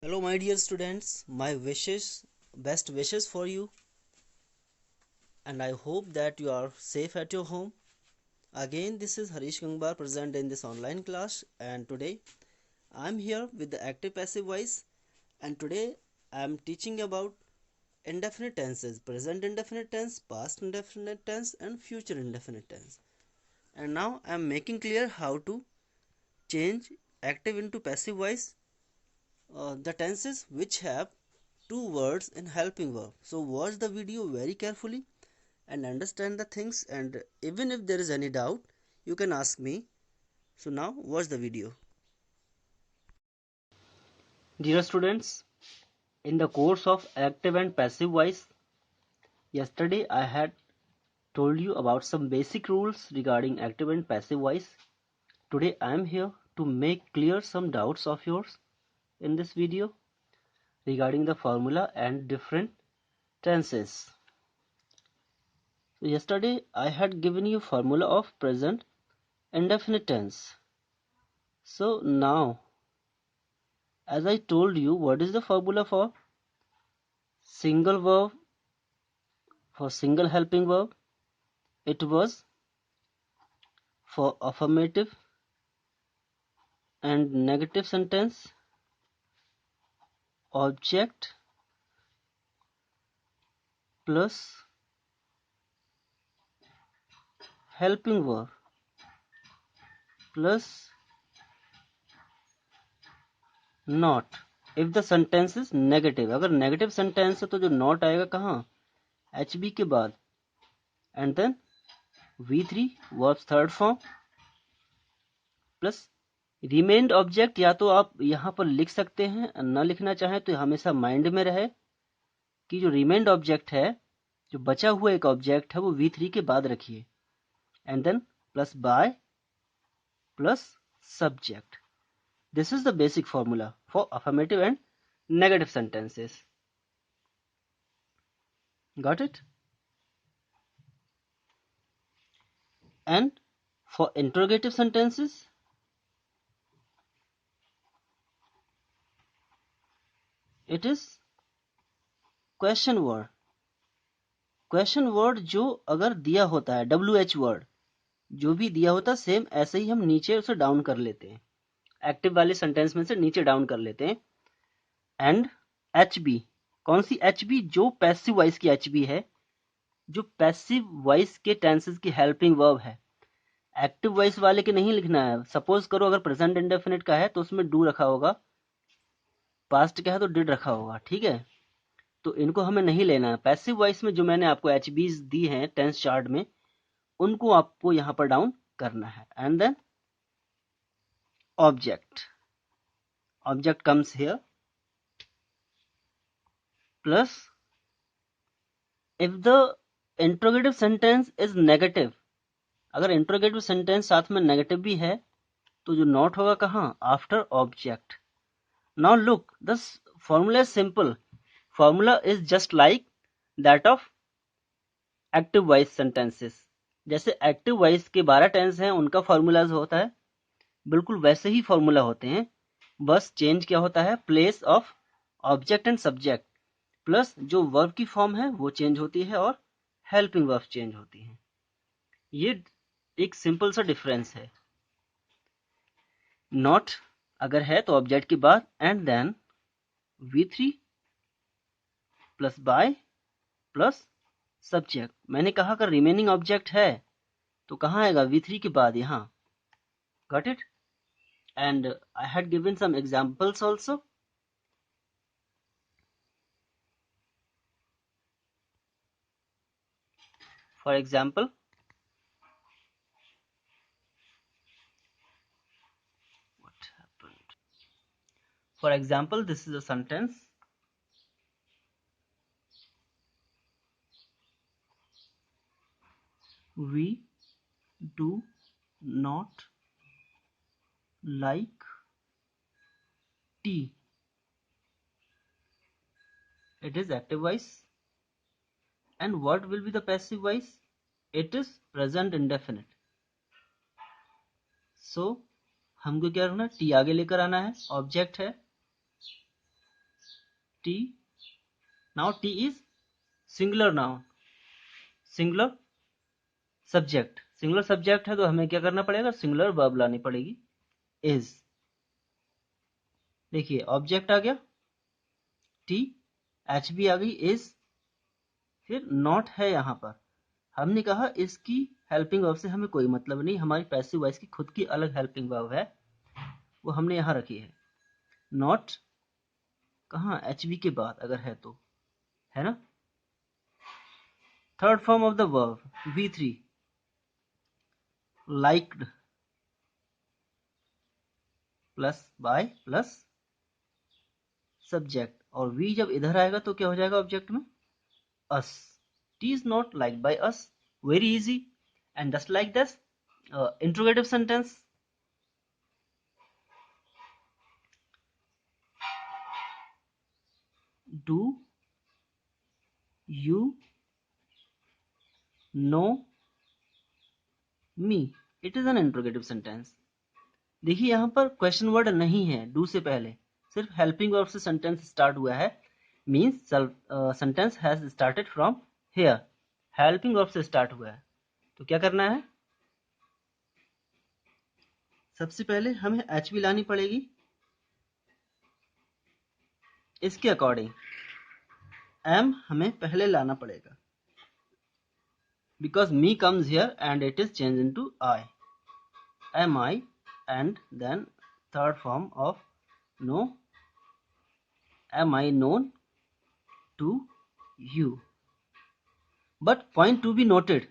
Hello, my dear students. My best wishes for you, and I hope that you are safe at your home. Again, this is Harish Gangbar present in this online class, and today I'm here with the active passive voice. And today I'm teaching about indefinite tenses: present indefinite tense, past indefinite tense, and future indefinite tense. And now I'm making clear how to change active into passive voice, the tenses which have two words in helping verb. So watch the video very carefully and understand the things, and even if there is any doubt you can ask me. So now watch the video. Dear students, in the course of active and passive voice, yesterday I had told you about some basic rules regarding active and passive voice. Today I am here to make clear some doubts of yours in this video regarding the formula and different tenses. So yesterday I had given you formula of present indefinite tense. So now, as I told you, what is the formula for single verb, for single helping verb? It was for affirmative and negative sentence, object plus helping verb plus not. If the sentence is negative, अगर negative sentence है तो जो not आएगा कहाँ? HB के बाद, and then V3 verbs third form plus remained object. या तो आप यहाँ पर लिख सकते हैं, ना लिखना चाहें तो हमेशा माइंड में रहे कि जो remained object है, जो बचा हुआ एक ऑब्जेक्ट है, वो V3 के बाद रखिए, and then plus by plus subject. This is the basic formula for affirmative and negative sentences. Got it? And for interrogative sentences, it is question word. Question word जो अगर दिया होता है, WH वर्ड जो भी दिया होता है, सेम ऐसे ही हम नीचे उसे डाउन कर लेते हैं, एक्टिव वाले सेंटेंस में से नीचे डाउन कर लेते हैं. एंड HB, कौन सी HB? जो पैसिव वॉइस की HB है, जो पैसिव वॉइस के टेंसेस की हेल्पिंग वर्ब है. एक्टिव वॉइस वाले के नहीं लिखना है. सपोज करो अगर प्रेजेंट इंडेफिनिट का है तो उसमें डू रखा होगा, पास्ट का है तो डिड रखा होगा, ठीक है? तो इनको हमें नहीं लेना है. पैसिव वॉइस में जो मैंने आपको HBs दी हैं टेंस चार्ट में, उनको आपको यहां पर डाउन करना है. And then object comes here plus if the interrogative sentence is negative. अगर इंट्रोगेटिव सेंटेंस साथ में नेगेटिव भी है तो जो नॉट होगा कहां? After object. Now look, this formula is simple. Formula is just like that of active voice sentences. जैसे एक्टिव वॉइस के 12 टेंस हैं, उनका फॉर्मूलाज होता है, बिल्कुल वैसे ही फॉर्मूला होते हैं. बस चेंज क्या होता है? Place of object and subject plus जो वर्ब की फॉर्म है वो चेंज होती है और हेल्पिंग वर्ब चेंज होती है. ये एक सिंपल सा डिफरेंस है. नॉट अगर है तो ऑब्जेक्ट के बाद, and then V3 plus by plus subject. मैंने कहा अगर रिमेनिंग ऑब्जेक्ट है तो कहाँ आएगा? V3 के बाद यहाँ. Got it? And I had given some examples also. For example, what happened? For example, this is a sentence. We do not like tea. It is active voice. And what will be the passive voice? It is present indefinite. So हमको क्या करना है? T आगे लेकर आना है, object है, T. Now T is singular noun, singular subject. Singular subject है तो हमें क्या करना पड़ेगा, सिंगुलर वर्ब लानी पड़ेगी, इज. देखिए ऑब्जेक्ट आ गया टी, एच बी आ गई इज, फिर नॉट है यहाँ पर. हमने कहा इसकी हेल्पिंग वर्ब से हमें कोई मतलब नहीं, हमारी पैसिव वॉइस की खुद की अलग हेल्पिंग वर्ब है, वो हमने यहाँ रखी है. नॉट कहाँ, एच बी के बाद अगर है तो, है ना. Third form of the verb V3, liked plus by plus subject, और V जब इधर आएगा तो क्या हो जाएगा ऑब्जेक्ट में, us. T is not liked by us. Very easy. And just like this, interrogative sentence. Do you know me? It is an interrogative sentence. देखिए यहाँ पर क्वेश्चन वर्ड नहीं है डू से पहले, सिर्फ हेल्पिंग वर्ब से सेंटेंस स्टार्ट हुआ है. Means sentence has started from here, helping verb से स्टार्ट हुआ है. तो क्या करना है, सबसे पहले हमें एच बी लानी पड़ेगी, इसके अकॉर्डिंग एम हमें पहले लाना पड़ेगा, because me comes here and it is changed into I, am I, and then third form of no, am I known to you. But point to be noted,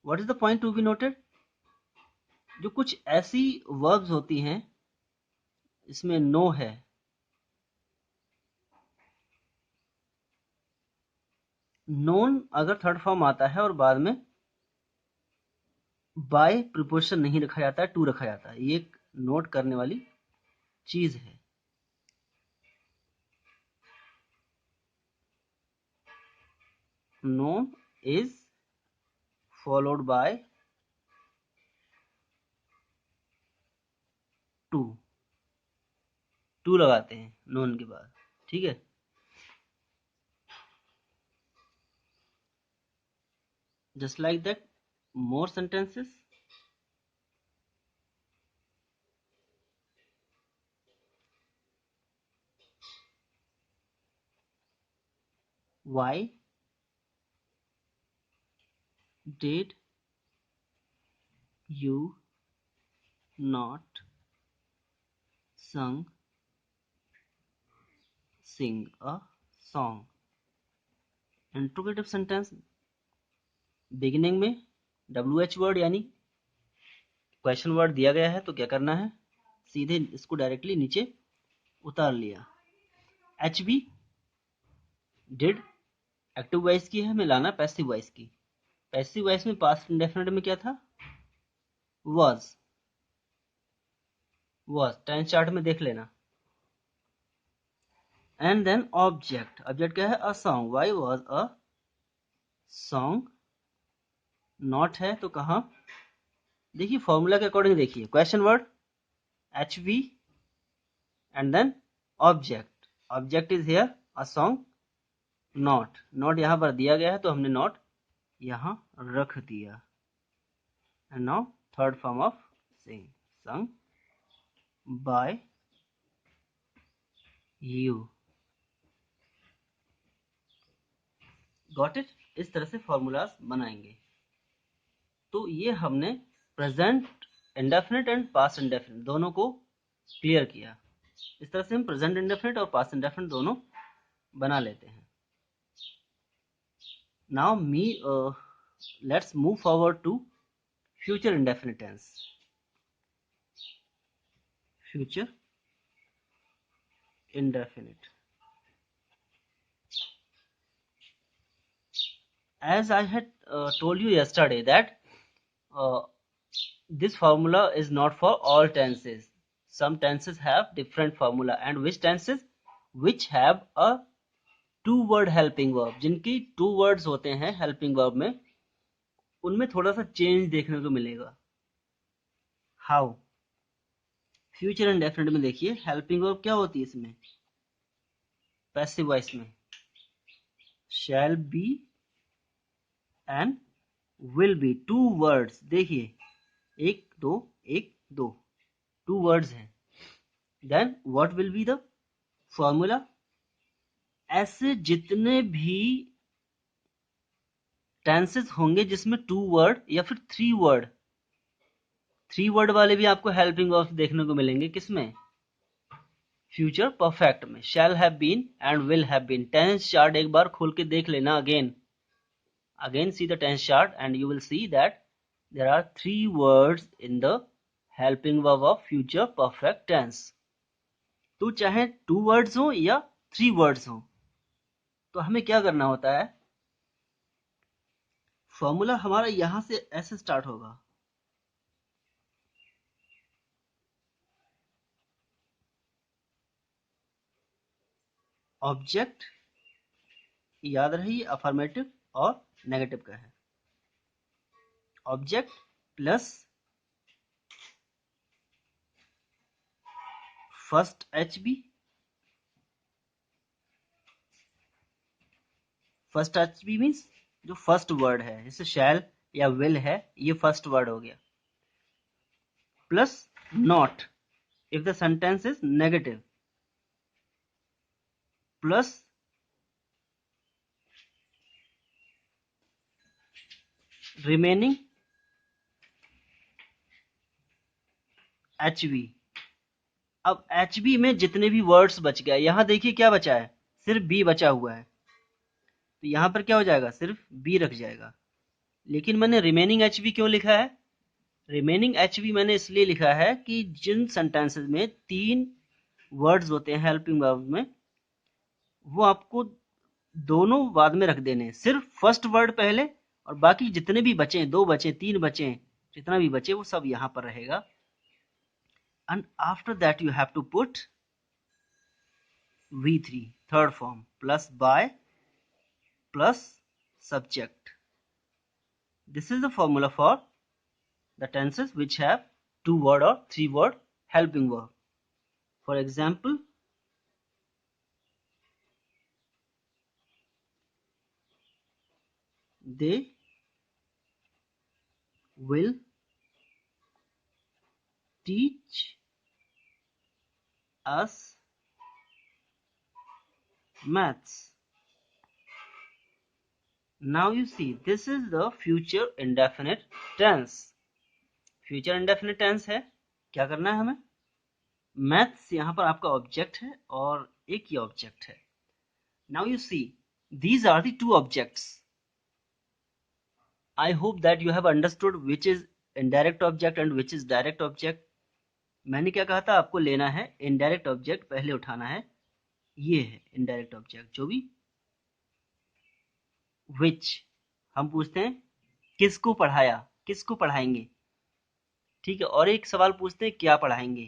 what is the point to be noted, जो कुछ ऐसी verbs होती हैं इसमें no है, known अगर third form आता है और बाद में बाय प्रिपोजिशन नहीं रखा जाता है, टू रखा जाता है, ये एक नोट करने वाली चीज है. known is followed by to लगाते हैं known के बाद, ठीक है. Just like that, more sentences. Why did you not sing a song? Interrogative sentence. Beginning में WH वर्ड यानी क्वेश्चन वर्ड दिया गया है तो क्या करना है, सीधे इसको डायरेक्टली नीचे उतार लिया. HB डिड एक्टिव वॉइस की है, हमें लाना पैसिव वॉइस की. पैसिव वॉइस में पास्ट इंडेफिनिट में क्या था, was टेंस चार्ट में देख लेना. एंड देन ऑब्जेक्ट, ऑब्जेक्ट क्या है, a song. Why was a song, not है तो कहा, देखिए फॉर्मूला के अकॉर्डिंग देखिए, question word H V and then object, object is here a song, not यहां पर दिया गया है तो हमने नॉट यहां रख दिया. And now third form of sing, sung by you. Got it. इस तरह से फॉर्मूलाज बनाएंगे. तो ये हमने present indefinite and past indefinite दोनों को क्लियर किया. इस तरह से हम प्रेजेंट इंडेफिनिट और पास्ट इंडेफिनिट दोनों बना लेते हैं. Now let's move forward to future indefinite tense. Future indefinite. As I had told you yesterday that this formula is not for all tenses. Some tenses have different formula, and which tenses which have a two word helping verb, जिनकी two words होते हैं helping verb में, उनमें थोड़ा सा change देखने को मिलेगा. हाउ, फ्यूचर इंडेफिनिट में देखिए हेल्पिंग वर्ब क्या होती है, इसमें पैसिव वॉइस में shall be and will be, two words, देखिए एक दो टू वर्ड्स हैं। Then what will be the formula, ऐसे जितने भी टेंसेस होंगे जिसमें टू वर्ड या फिर थ्री वर्ड वाले भी आपको हेल्पिंग वर्ब्स देखने को मिलेंगे। किसमें? फ्यूचर परफेक्ट में, shall have been and will have been. Tense chart एक बार खोल के देख लेना, again see the tense chart and you will see that there are three words in the helping verb of future perfect tense। तो चाहे two words हो या थ्री वर्ड्स हो, तो हमें क्या करना होता है, फॉर्मूला हमारा यहां से ऐसे स्टार्ट होगा, ऑब्जेक्ट, याद रही अफर्मेटिव और नेगेटिव का है, object plus first HB, first HB means जो फर्स्ट वर्ड है, जैसे शैल या विल है, ये फर्स्ट वर्ड हो गया, plus not if the sentence is negative, plus remaining HB. अब एचबी में जितने भी वर्ड्स बच गए, यहां देखिए क्या बचा है, सिर्फ बी बचा हुआ है, तो यहां पर क्या हो जाएगा, सिर्फ बी रख जाएगा। लेकिन मैंने रिमेनिंग एचबी क्यों लिखा है, रिमेनिंग एचबी मैंने इसलिए लिखा है कि जिन सेंटेंसेस में तीन वर्ड्स होते हैं हेल्पिंग वर्ब में, वो आपको दोनों बाद में रख देने, सिर्फ फर्स्ट वर्ड पहले और बाकी जितने भी बचे, दो बचे, तीन बचे, जितना भी बचे वो सब यहां पर रहेगा। And after that you have to put V3 third form plus by plus subject. This is the formula for the tenses which have two word or three word helping verb. For example, they will teach us maths. Now you see, this is the future indefinite tense. Future indefinite tense है, क्या करना है हमें, maths यहाँ पर आपका object है और एक ही ऑब्जेक्ट है। Now you see, these are the two objects. I hope that you have understood which is indirect object and which is direct object. मैंने क्या कहा था, आपको लेना है इनडायरेक्ट ऑब्जेक्ट, पहले उठाना है, ये है इनडायरेक्ट ऑब्जेक्ट, जो भी विच हम पूछते हैं किसको पढ़ाया, किसको पढ़ाएंगे, ठीक है। और एक सवाल पूछते हैं क्या पढ़ाएंगे,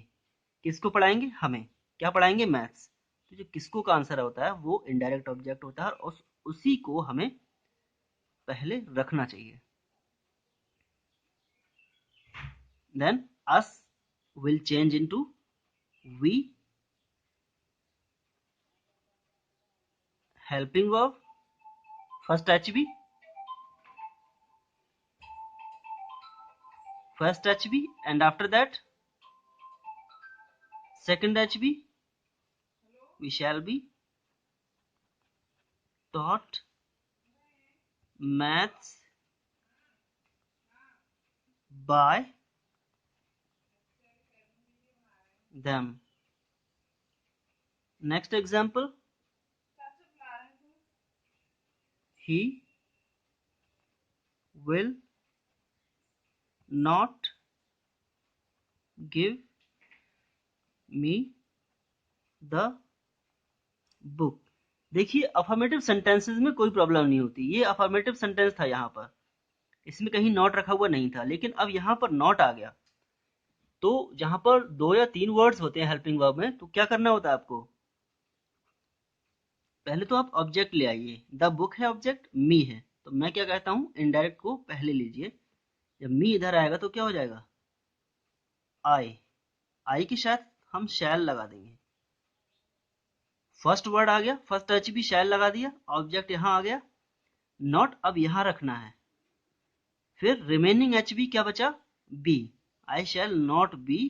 किसको पढ़ाएंगे, हमें, क्या पढ़ाएंगे, मैथ्स। तो जो किसको का आंसर होता है वो इनडायरेक्ट ऑब्जेक्ट होता है और उसी को हमें पहले रखना चाहिए। Then us will change into we, helping verb, first HB, first HB, and after that second HB, we shall be taught maths by them. Next example, he will not give me the book. देखिए affirmative sentences में कोई problem नहीं होती, ये affirmative sentence था, यहाँ पर इसमें कहीं नॉट रखा हुआ नहीं था, लेकिन अब यहाँ पर नॉट आ गया, तो जहां पर दो या तीन वर्ड्स होते हैं हेल्पिंग वर्ब में, तो क्या करना होता है आपको, पहले तो आप ऑब्जेक्ट ले आइए, द बुक है ऑब्जेक्ट, मी है, तो मैं क्या कहता हूं, इनडायरेक्ट को पहले लीजिए, जब मी इधर आएगा तो क्या हो जाएगा, आई, आई के साथ हम शैल लगा देंगे, फर्स्ट वर्ड आ गया, फर्स्ट एच बी शैल लगा दिया, ऑब्जेक्ट यहां आ गया, नॉट अब यहां रखना है, फिर रिमेनिंग एच बी क्या बचा, B, I shall not be,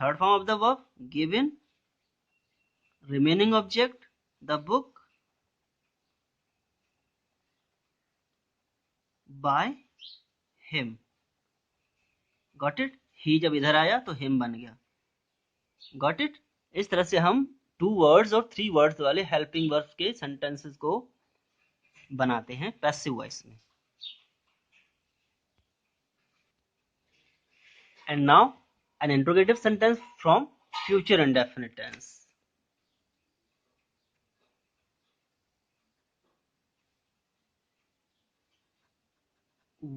third form of the verb given, remaining object the book by him, got it, he जब इधर आया तो him बन गया, got it। इस तरह से हम 2 वर्ड्स और 3 वर्ड्स वाले हेल्पिंग वर्ब्स के सेंटेंसेस को बनाते हैं पैसिव वॉइस में। And now an interrogative sentence from future indefinite tense.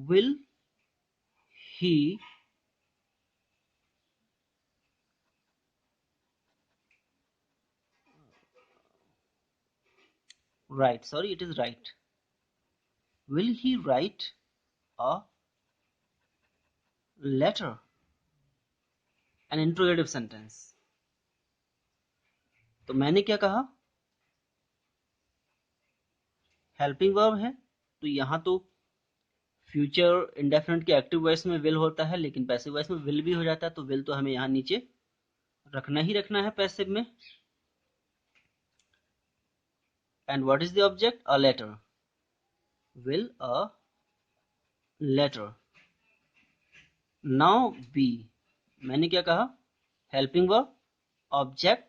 Will he write, sorry it is write, will he write a letter, an interrogative sentence। तो मैंने क्या कहा, हेल्पिंग वर्ब है तो यहां तो फ्यूचर इंडेफिनिट के एक्टिव वॉइस में विल होता है, लेकिन पैसिव वॉइस में विल भी हो जाता है, तो विल तो हमें यहां नीचे रखना ही रखना है पैसिव में। And what is the object, a letter, will a letter. Now be, मैंने क्या कहा, हेल्पिंग वर्ब, ऑब्जेक्ट,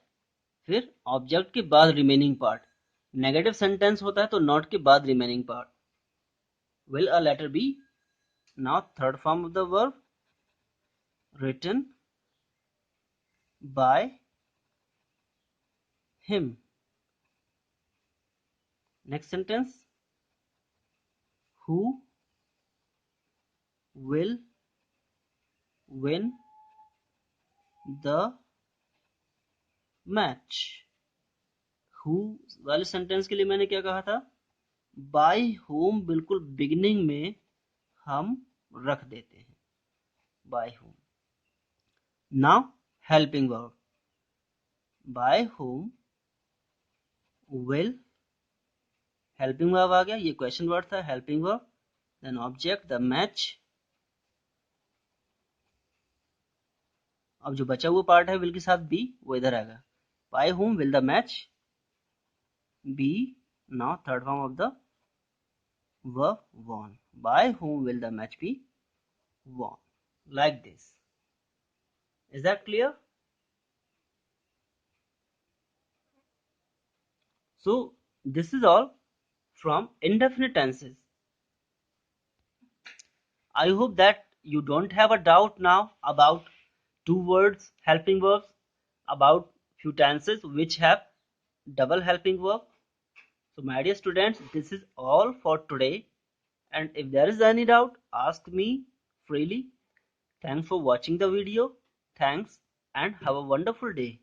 फिर ऑब्जेक्ट के बाद रिमेनिंग पार्ट, नेगेटिव सेंटेंस होता है तो नॉट के बाद remaining part, will a letter be. Now third form of the verb written by him। Next sentence, who will win the match। who वाले sentence के लिए मैंने क्या कहा था, by whom बिल्कुल बिगिनिंग में हम रख देते हैं, by whom। now helping verb, by whom will, helping verb आ गया, ये क्वेश्चन वर्ड था, helping verb, then object the match. अब जो बचा हुआ पार्ट है विल के साथ बी, वो इधर आएगा, by whom will the match be। now third form of the verb won, by whom will the match be won, like this। is that clear? So this is all from indefinite tenses। I hope that you don't have a doubt now about 2 words helping verbs, about few tenses which have double helping verb। So my dear students, this is all for today, and if there is any doubt, ask me freely। Thanks for watching the video, thanks, and have a wonderful day।